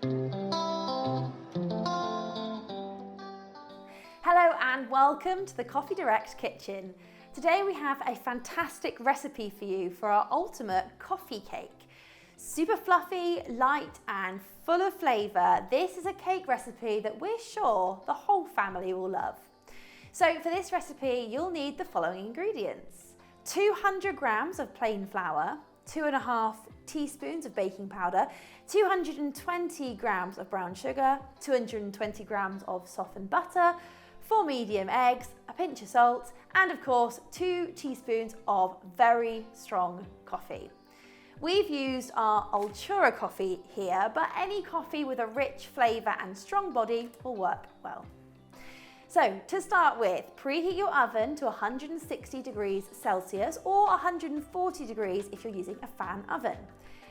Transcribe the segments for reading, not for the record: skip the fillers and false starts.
Hello and welcome to the Coffee Direct kitchen. Today we have a fantastic recipe for you for our ultimate coffee cake. Super fluffy, light and full of flavour, this is a cake recipe that we're sure the whole family will love. So for this recipe you'll need the following ingredients. 200 grams of plain flour, 2.5 teaspoons of baking powder, 220 grams of brown sugar, 220 grams of softened butter, 4 medium eggs, a pinch of salt, and of course 2 teaspoons of very strong coffee. We've used our Ultura coffee here, but any coffee with a rich flavour and strong body will work well. So to start with, preheat your oven to 160 degrees Celsius or 140 degrees if you're using a fan oven.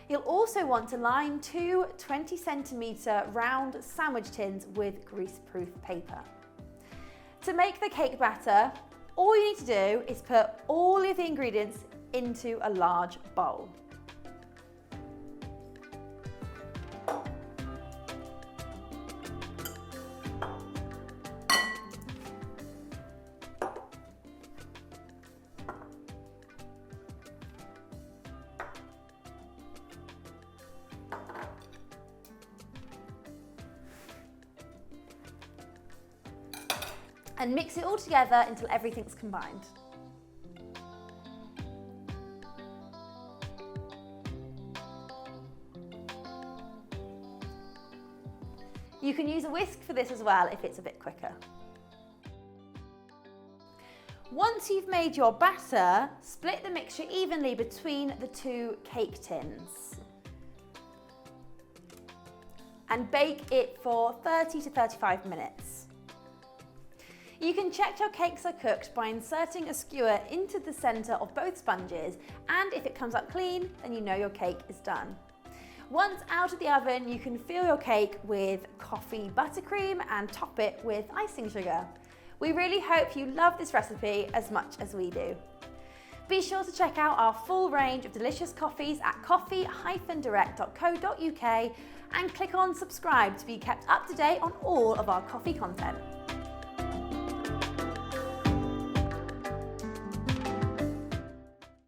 You'll also want to line 2 20cm round sandwich tins with greaseproof paper. To make the cake batter, all you need to do is put all of the ingredients into a large bowl. And mix it all together until everything's combined. You can use a whisk for this as well if it's a bit quicker. Once you've made your batter, split the mixture evenly between the 2 cake tins and bake it for 30 to 35 minutes. You can check your cakes are cooked by inserting a skewer into the centre of both sponges, and if it comes up clean, then you know your cake is done. Once out of the oven, you can fill your cake with coffee buttercream and top it with icing sugar. We really hope you love this recipe as much as we do. Be sure to check out our full range of delicious coffees at coffee-direct.co.uk and click on subscribe to be kept up to date on all of our coffee content.